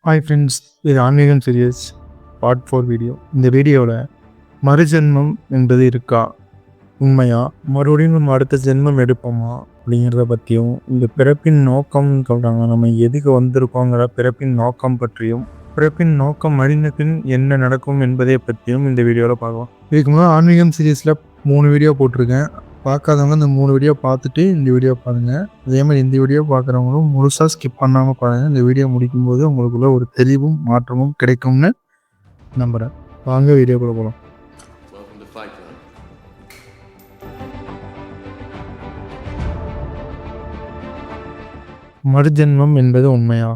Hi friends, இது ஆன்மீகம் serious part 4 video. இந்த வீடியோவில் மறுஜென்மம் என்பது இருக்கா, உண்மையா, மறுபடியும் நம்ம அடுத்த ஜென்மம் எடுப்போமா அப்படிங்கிறத பற்றியும், இந்த பிறப்பின் நோக்கம்னு சொல்கிறாங்க, நம்ம எதுக்கு வந்திருக்கோங்கிற பிறப்பின் நோக்கம் பற்றியும், பிறப்பின் நோக்கம் அறிந்த பின் என்ன நடக்கும் என்பதை பற்றியும் இந்த வீடியோவில் பார்க்கலாம். இதுக்கு முன்னாடி ஆன்மீகம் சீரியஸில் 3 வீடியோ போட்டிருக்கேன். பார்க்காதவங்க இந்த 3 வீடியோ பார்த்துட்டு இந்த வீடியோ பாருங்கள். அதே மாதிரி இந்த வீடியோ பார்க்குறவங்களும் முழுசாக ஸ்கிப் பண்ணாமல் பாருங்கள். இந்த வீடியோ முடிக்கும்போது உங்களுக்குள்ள ஒரு தெளிவும் மாற்றமும் கிடைக்கும்னு நம்புகிறேன். வாங்க வீடியோக்குள்ள போகலாம். மறுஜென்மம் என்பது உண்மையா?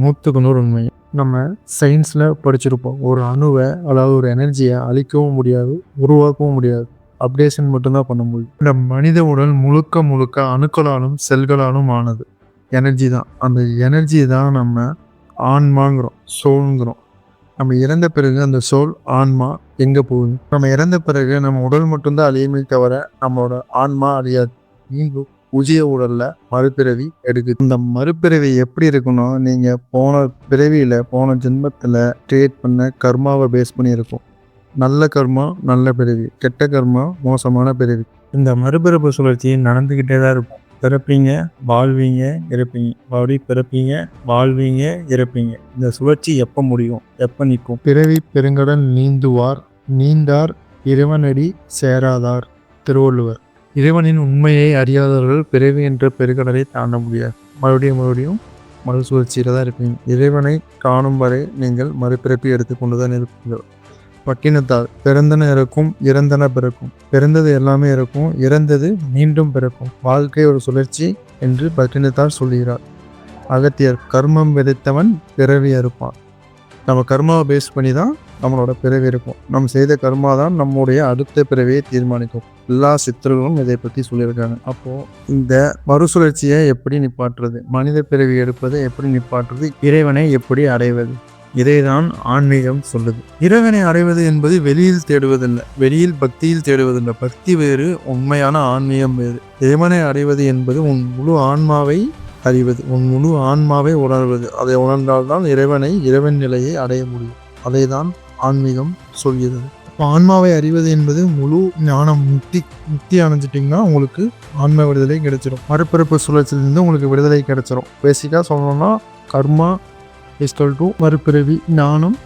100க்கு 100 உண்மை. நம்ம சயின்ஸில் படிச்சிருப்போம், ஒரு அணுவை அதாவது ஒரு எனர்ஜியை அழிக்கவும் முடியாது, உருவாக்கவும் முடியாது, அப்டேஷன் மட்டும்தான் பண்ண முடியும். இந்த மனித உடல் முழுக்க முழுக்க அணுக்களாலும் செல்களாலும் ஆனது எனர்ஜி தான். அந்த எனர்ஜி தான் நம்ம ஆன்மாங்கிறோம், சோல்ங்கிறோம். நம்ம இறந்த பிறகு அந்த சோல் ஆன்மா எங்கே போகுது? நம்ம இறந்த பிறகு நம்ம உடல் மட்டும்தான் அழியுமே தவிர நம்மளோட ஆன்மா அழியாது. மீண்டும் புதிய உடல்ல மறுபிறவி எடுக்குது. இந்த மறுபிறவி எப்படி இருக்குன்னா, நீங்க போன பிறவியில போன ஜென்மத்துல கிரியேட் பண்ண கர்மாவை பேஸ் பண்ணி இருக்கும். நல்ல கர்மா நல்ல பிறவி, கெட்ட கர்மா மோசமான பிறவி. இந்த மறுபிறப்பு சுழற்சி நடந்துக்கிட்டே தான் இருக்கும். பிறப்பீங்க, வாழ்வீங்க, இறப்பீங்க, மறுபடியும் பிறப்பீங்க, வாழ்வீங்க, இறப்பீங்க. இந்த சுழற்சி எப்போ முடியும், எப்போ நிற்கும்? பிறவி பெருங்கடல் நீந்துவார், நீந்தார் இறைவனடி சேராதார். திருவள்ளுவர். இறைவனின் உண்மையை அறியாதவர்கள் பிறவி என்ற பெருங்கடலை தாண்ட முடியாது. மறுபடியும் மறுசுழற்சியில் தான் இருப்பீங்க. இறைவனை காணும் வரை நீங்கள் மறுபிறப்பி எடுத்துக்கொண்டு தான் இருப்பீர்கள். பட்டினத்தார். பிறந்தன இறக்கும், இறந்தன பிறக்கும். பிறந்தது எல்லாமே இறக்கும், இறந்தது மீண்டும் பிறக்கும். வாழ்க்கை ஒரு சுழற்சி என்று பட்டினத்தார் சொல்கிறார். அகத்தியர். கர்மம் விதைத்தவன் பிறவி அறுப்பான். நம்ம கர்மாவை பேஸ் பண்ணி தான் நம்மளோட பிறவி இருக்கும். நம்ம செய்த கர்மா தான் நம்முடைய அடுத்த பிறவியை தீர்மானிக்கும். எல்லா சித்தர்களும் இதை பற்றி சொல்லியிருக்காங்க. அப்போது இந்த மறுசுழற்சியை எப்படி நிப்பாட்டுறது, மனித பிறவி எடுப்பதை எப்படி நிப்பாட்டுறது, இறைவனை எப்படி அடைவது, இதைதான் ஆன்மீகம் சொல்லுது. இறைவனை அடைவது என்பது வெளியில் தேடுவதில்லை, வெளியில் பக்தியில் தேடுவதில்லை. பக்தி வேறு, உண்மையான ஆன்மீகம் வேறு. இறைவனை அடைவது என்பது உன் முழு ஆன்மாவை அறிவது, உன் முழு ஆன்மாவை உணர்வது. அதை உணர்ந்தால்தான் இறைவன் நிலையை அடைய முடியும். அதை தான் ஆன்மீகம் சொல்கிறது. ஆன்மாவை அறிவது என்பது முழு ஞானம். முக்தி அடைஞ்சிட்டிங்கன்னா உங்களுக்கு ஆன்ம விடுதலை கிடைச்சிடும். மறுபிறப்பு சுழற்சியிலிருந்து உங்களுக்கு விடுதலை கிடைச்சிடும். பேசிக்காக சொல்லணும்னா கர்மா = மறுபிறவி, ஞானம்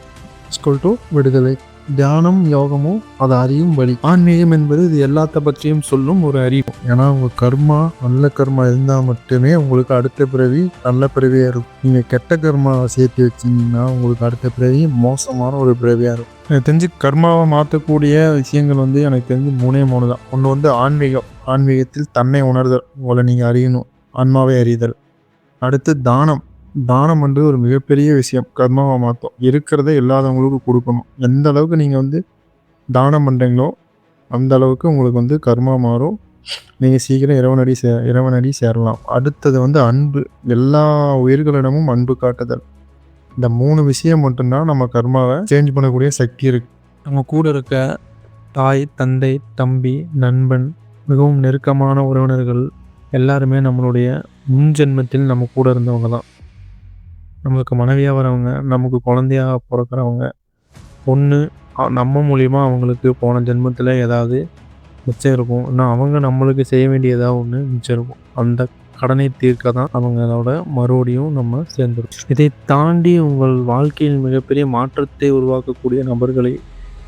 = விடுதலை. தியானம் யோகமும் அதை அறியும் வழி. ஆன்மீகம் என்பது இது எல்லாத்த பற்றியும் சொல்லும் ஒரு அறிவு. ஏன்னா உங்கள் கர்மா நல்ல கர்மா இருந்தால் மட்டுமே உங்களுக்கு அடுத்த பிறவி நல்ல பிறவியாக இருக்கும். நீங்கள் கெட்ட கர்மா சேர்த்து வச்சிங்கன்னா உங்களுக்கு அடுத்த பிறவி மோசமான ஒரு பிறவியாக இருக்கும். எனக்கு தெரிஞ்சு கர்மாவை மாற்றக்கூடிய விஷயங்கள் எனக்கு தெரிஞ்சு 3 தான். ஒன்று ஆன்மீகம். ஆன்மீகத்தில் தன்னை உணர்தல், உங்களை நீங்கள் அறியணும், ஆன்மாவை அறிதல். அடுத்து தானம். தானம் வந்து ஒரு மிகப்பெரிய விஷயம். கர்மாவை மாற்றும். இருக்கிறத இல்லாதவங்களுக்கு கொடுக்கணும். எந்த அளவுக்கு நீங்கள் தானம் பண்ணுறீங்களோ அந்த அளவுக்கு உங்களுக்கு கர்மா மாறும். நீங்கள் சீக்கிரம் இறைவனடி சேரலாம். அடுத்தது அன்பு. எல்லா உயிர்களிடமும் அன்பு காட்டுதல். இந்த 3 விஷயம் மட்டும்தான் நம்ம கர்மாவை சேஞ்ச் பண்ணக்கூடிய சக்தி இருக்குது. நம்ம கூட இருக்க தாய், தந்தை, தம்பி, நண்பன், மிகவும் நெருக்கமான உறவினர்கள் எல்லாருமே நம்மளுடைய முன் ஜென்மத்தில் நம்ம கூட இருந்தவங்க தான். நம்மளுக்கு மனைவியாக வரவங்க, நமக்கு குழந்தையாக பிறக்கிறவங்க, ஒன்று நம்ம மூலிமா அவங்களுக்கு போன ஜென்மத்தில் ஏதாவது மிச்சம் இருக்கும், இன்னும் அவங்க நம்மளுக்கு செய்ய வேண்டிய ஏதாவது ஒன்று மிச்சம் இருக்கும். அந்த கடனை தீர்க்க தான் அவங்களோட மறுபடியும் நம்ம சேர்ந்துடும். இதை தாண்டி உங்கள் வாழ்க்கையில் மிகப்பெரிய மாற்றத்தை உருவாக்கக்கூடிய நபர்களை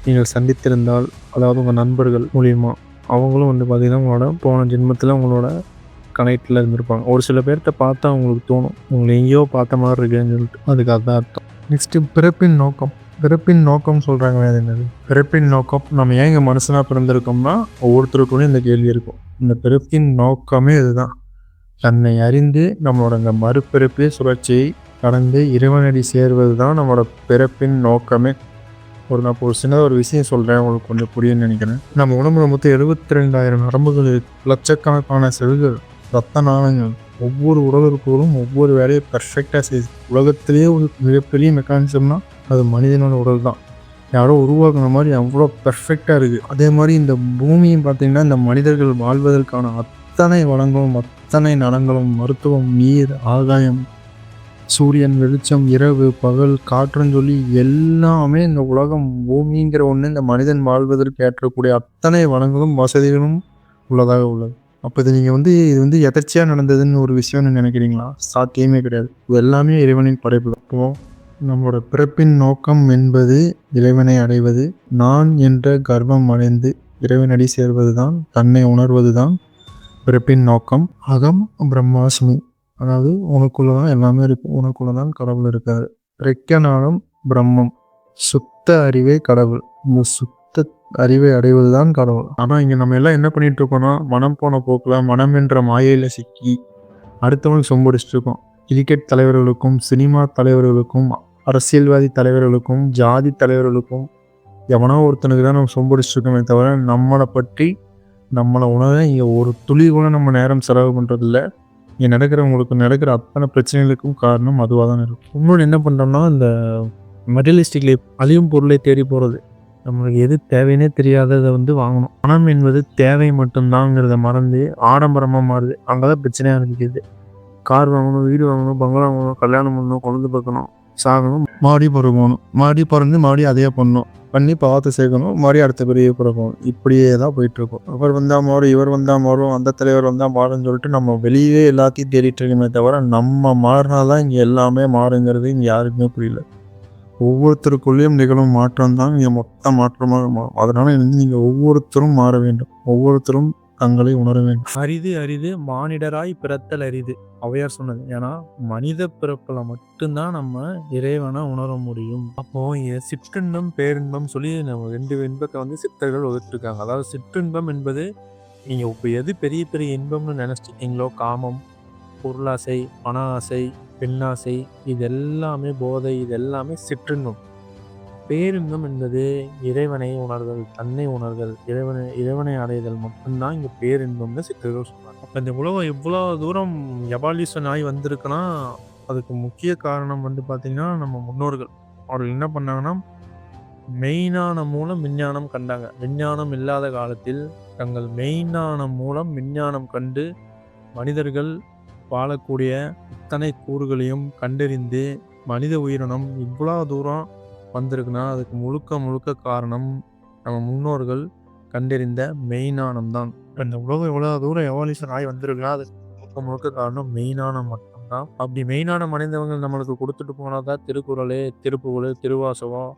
நீங்கள் சந்தித்திருந்தால், அதாவது உங்கள் நண்பர்கள் மூலிமா, அவங்களும் பார்த்திங்கன்னா உங்களோட போன ஜென்மத்தில் உங்களோட கனெக்டில் இருந்திருப்பாங்க. ஒரு சில பேர்கிட்ட பார்த்தா அவங்களுக்கு தோணும், உங்களை எங்கேயோ பார்த்த மாதிரி இருக்குன்னு சொல்லிட்டு. அதுக்கு அதுதான் அர்த்தம். நெக்ஸ்ட்டு பிறப்பின் நோக்கம். பிறப்பின் நோக்கம் சொல்கிறாங்க. அது என்னது பிறப்பின் நோக்கம்? நம்ம ஏன் இங்கே மனுஷனாக பிறந்திருக்கோம்னா ஒவ்வொருத்தருக்கும் இந்த கேள்வி இருக்கும். இந்த பிறப்பின் நோக்கமே இதுதான். தன்னை அறிந்து நம்மளோட இந்த மறுபிறப்பு சுழற்சியை கடந்து இறைவனடி சேர்வது தான் நம்மளோட பிறப்பின் நோக்கமே. நான் ஒரு சின்னதாக ஒரு விஷயம் சொல்கிறேன், உங்களுக்கு கொஞ்சம் புரியும்னு நினைக்கிறேன். நம்ம உடம்புல மொத்தம் 72,000 நரம்புகள், லட்சக்கணக்கான செல்கள், ரத்த நாளங்கள். ஒவ்வொரு உடல் உறுப்புகளும் ஒவ்வொரு வேலையை பர்ஃபெக்டாக செய்யுது. உலகத்திலேயே ஒரு மிகப்பெரிய மெக்கானிசம்னா அது மனிதனோட உடல் தான். யாரோ உருவாக்குன மாதிரி அவ்வளோ பர்ஃபெக்டாக இருக்குது. அதே மாதிரி இந்த பூமியும் பார்த்திங்கன்னா இந்த மனிதர்கள் வாழ்வதற்கான அத்தனை வளங்களும், அத்தனை நலங்களும், மருத்துவம், நீர், ஆகாயம், சூரியன், வெளிச்சம், இரவு, பகல், காற்றுன்னு சொல்லி எல்லாமே இந்த உலகம் பூமிங்கிற ஒன்று இந்த மனிதன் வாழ்வதற்கு ஏற்றக்கூடிய அத்தனை வளங்களும் வசதிகளும் உள்ளதாக உள்ளது. அப்போ இது எதர்ச்சியாக நடந்ததுன்னு ஒரு விஷயம்னு நினைக்கிறீங்களா? சாத்தியமே கிடையாது. இது எல்லாமே இறைவனின் படைப்பு. அப்போ நம்மளோட பிறப்பின் நோக்கம் என்பது இறைவனை அடைவது. நான் என்ற கர்வம் அடைந்து இறைவனடி சேர்வது தான், தன்னை உணர்வது தான் பிறப்பின் நோக்கம். அகம் பிரம்மாஸ்மி, அதாவது உனக்குள்ள தான் எல்லாமே இருக்கு, உனக்குள்ள தான் கடவுள் இருக்காரு. ரெக்கனாலும் பிரம்மம், சுத்த அறிவே கடவுள். இந்த சுத்த அறிவை அடைவது தான் கடவுள். ஆனால் இங்கே நம்ம எல்லாம் என்ன பண்ணிட்டு இருக்கோம்னா, மனம் போன போக்கில் மனம் என்ற மாயையில் சிக்கி அடுத்தவனுக்கு சொம்படிச்சிட்டு இருக்கோம். கிரிக்கெட் தலைவர்களுக்கும், சினிமா தலைவர்களுக்கும், அரசியல்வாதி தலைவர்களுக்கும், ஜாதி தலைவர்களுக்கும் எவனோ ஒருத்தனுக்கு தான் நம்ம சொம்படிச்சிட்டு இருக்கோமே தவிர நம்மளை பற்றி நம்மளை உணர இங்கே ஒரு துளி கூட நம்ம நேரம் செலவு பண்ணுறதில்ல. இங்கே நடக்கிற அத்தனை பிரச்சனைகளுக்கும் காரணம் அதுவாக தான் இருக்கும். இன்னொன்று என்ன பண்ணுறோம்னா, இந்த மெட்டீரியலிஸ்டிக்லி அழியும் பொருளை தேடி போகிறது. நம்மளுக்கு எது தேவைன்னே தெரியாததை வாங்கணும். பணம் என்பது தேவை மட்டும்தாங்கிறத மறந்து ஆடம்பரமாக மாறுது. அங்கே தான் பிரச்சனையாக இருக்குது. கார் வாங்கணும், வீடு வாங்கணும், பங்களா வாங்கணும், கல்யாணம் பண்ணணும், குழந்தை பார்க்கணும், சாகணும், மறுபடியும் பிறக்கணும், மறுபடியும் பிறந்து மறுபடியும் அதையே பண்ணி பார்த்து சேர்க்கணும், மறுபடியும் அடுத்த பெரிய பிறக்கணும். இப்படியே தான் போயிட்டுருக்கோம். அவர் வந்தால் மாறும், இவர் வந்தால் மாறும், அந்த தலைவர் வந்தால் மாறும்னு சொல்லிட்டு நம்ம வெளியே எல்லாத்தையும் தேடிட்டு இருக்கோமே தவிர நம்ம மாறினாதான் இங்கே எல்லாமே மாறுங்கிறது இங்கே யாருக்குமே புரியல. ஒவ்வொருத்தருக்குள்ளேயும் நிகழும் மாற்றம் தான் இங்கே மொத்த மாற்றமாக மாறும். அதனால நீங்கள் ஒவ்வொருத்தரும் மாற வேண்டும். ஒவ்வொருத்தரும் தங்களை உணர வேண்டும். அரிது மானிடராய் பிறத்தல் அரிது, ஔவையார் சொன்னது. ஏன்னா மனித பிறப்புல மட்டும்தான் நம்ம இறைவனை உணர முடியும். அப்போ சிற்றின்பம் பேரின்பம் சொல்லி நம்ம 2 இன்பத்தை சித்தர்கள் ஒதுக்கிருக்காங்க. அதாவது சிற்றின்பம் என்பது நீங்க இப்போ எது பெரிய பெரிய இன்பம்னு நினைச்சிட்டீங்களோ, காமம், பொருளாசை, பண ஆசை, பெண்ணாசை, இது எல்லாமே போதை, இது எல்லாமே சிற்றின்பம். பேரின்பம் என்பது இறைவனை உணர்தல், தன்னை உணர்தல், இறைவனை அடைதல் மட்டும்தான் இங்கே பேரின்பம்னு சித்தர்கள் சொல்றாங்க. அப்போ இந்த உலகம் இவ்வளோ தூரம் எவால்யூஷன் ஆகி வந்திருக்குன்னா அதுக்கு முக்கிய காரணம் பார்த்தீங்கன்னா நம்ம முன்னோர்கள். அவர்கள் என்ன பண்ணாங்கன்னா, மெய்ஞானம் மூலம் விஞ்ஞானம் கண்டாங்க. விஞ்ஞானம் இல்லாத காலத்தில் தங்கள் மெய்ஞானம் மூலம் விஞ்ஞானம் கண்டு மனிதர்கள் வாழக்கூடிய இத்தனை கூறுகளையும் கண்டறிந்து மனித உயிரினம் இவ்வளோ தூரம் வந்திருக்குன்னா அதுக்கு முழுக்க காரணம் நம்ம முன்னோர்கள் கண்டறிந்த மெய்ஞானம் தான். இந்த உலகம் எவ்வளோ தூரம் எவால்யூஷன் ஆகி வந்திருக்குன்னா அதுக்கு முழுக்க காரணம் மெய்ஞானம் மட்டும்தான். அப்படி மெய்ஞானம் அடைந்தவங்க நம்மளுக்கு கொடுத்துட்டு போனாதான் திருக்குறள், திருப்புகழ், திருவாசகம்,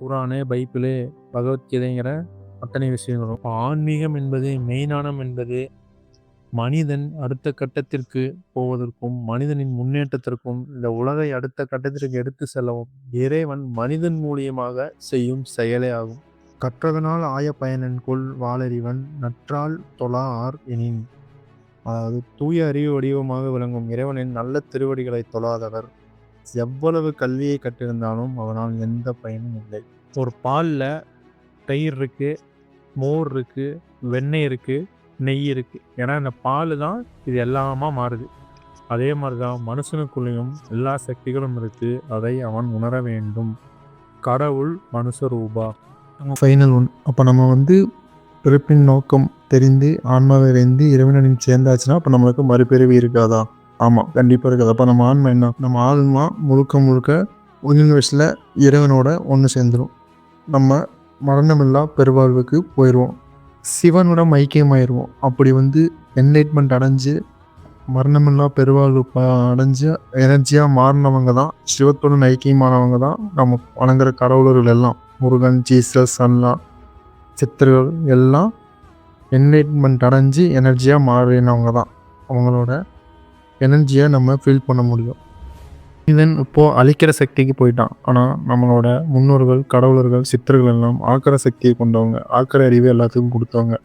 குரானு, பைபிளு, பகவத்கீதைங்கிற அத்தனை விஷயங்களும். ஆன்மீகம் என்பது, மெய்ஞானம் என்பது மனிதன் அடுத்த கட்டத்திற்கு போவதற்கும் மனிதனின் முன்னேற்றத்திற்கும் இந்த உலகை அடுத்த கட்டத்திற்கு எடுத்து செல்லவும் இறைவன் மனிதன் மூலியமாக செய்யும் செயலே ஆகும். கற்றதனால் ஆய பயனன்கொள் வாளறிவன் நற்றால் தொழா ஆர் எனின். அதாவது தூய அறிவு வடிவமாக விளங்கும் இறைவனின் நல்ல திருவடிகளை தொழாதவர் எவ்வளவு கல்வியை கற்றிருந்தாலும் அவனால் எந்த பயனும் இல்லை. ஒரு பாலில் தயிர் இருக்கு, மோர் இருக்கு, வெண்ணெய் இருக்கு, நெய் இருக்கு. ஏன்னா இந்த பால் தான் இது எல்லாமா மாறுது. அதே மாதிரிதான் மனுஷனுக்குள்ளேயும் எல்லா சக்திகளும் இருக்கு. அதை அவன் உணர வேண்டும். கடவுள் மனுஷ ரூபா. Final one. அப்போ நம்ம பிறப்பின் நோக்கம் தெரிந்து ஆன்மாவை அறிந்து இறைவனின் சேர்ந்தாச்சுன்னா அப்போ நம்மளுக்கு மறுபிறவி இருக்காதா? ஆமாம், கண்டிப்பாக இருக்காது. அப்போ நம்ம ஆன்மா என்ன? நம்ம ஆன்மா முழுக்க யூனிவர்ஸில் இறைவனோட ஒன்று சேர்ந்துடும். நம்ம மரணமில்லா பெருவாழ்வுக்கு போயிடுவோம். சிவனோட ஐக்கியமாயிருவோம். அப்படி என்லைட்மெண்ட் அடைஞ்சு மரணமில்லா பெருவாழ்வு அடைஞ்சு எனர்ஜியாக மாறினவங்க தான், சிவத்துடன் ஐக்கியமானவங்க தான் நம்ம வணங்குற கடவுளர்கள் எல்லாம். முருகன், ஜீசஸ், அல்லா, சித்தர்கள் எல்லாம் என்லைட்மெண்ட் அடைஞ்சு எனர்ஜியாக மாறினவங்க தான். அவங்களோட எனர்ஜியை நம்ம ஃபீல் பண்ண முடியும். இதன் இப்போது அழிக்கிற சக்திக்கு போயிட்டான். ஆனால் நம்மளோட முன்னோர்கள், கடவுளர்கள், சித்தர்கள் எல்லாம் ஆக்கிற சக்தியை கொண்டவங்க, ஆக்கிற அறிவு எல்லாத்துக்கும் கொடுத்தவங்க.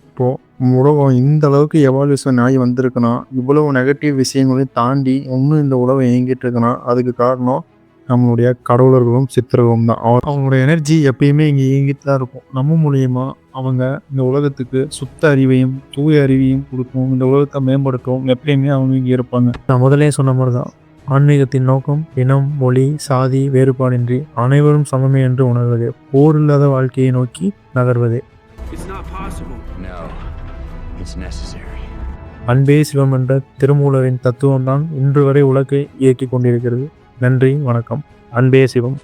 இப்போது உலகம் இந்த அளவுக்கு எவால்யூஷன் ஆகி வந்திருக்குன்னா, இவ்வளவு நெகட்டிவ் விஷயங்களையும் தாண்டி இன்னும் இந்த உலகம் இயங்கிட்டு இருக்குன்னா அதுக்கு காரணம் நம்மளுடைய கடவுளர்களும் சித்தர்களும் தான். அவங்களோட எனர்ஜி எப்பயுமே இங்கே இயங்கிட்டு தான் இருக்கும். நம்ம மூலியமாக அவங்க இந்த உலகத்துக்கு சுத்த அறிவையும் தூய அறிவையும் கொடுக்கும். இந்த உலகத்தை மேம்படுத்தவும் எப்பயுமே அவங்க இங்கே இருப்பாங்க. நான் முதலே சொன்ன மாதிரி தான் ஆன்மீகத்தின் நோக்கம் இனம், மொழி, சாதி வேறுபாடின்றி அனைவரும் சமமே என்று உணர்வது, போர் இல்லாத வாழ்க்கையை நோக்கி நகர்வது. அன்பே சிவம் என்ற திருமூலரின் தத்துவம்தான் இன்று வரை உலகை இயக்கிக் கொண்டிருக்கிறது. நன்றி, வணக்கம். அன்பே சிவம்.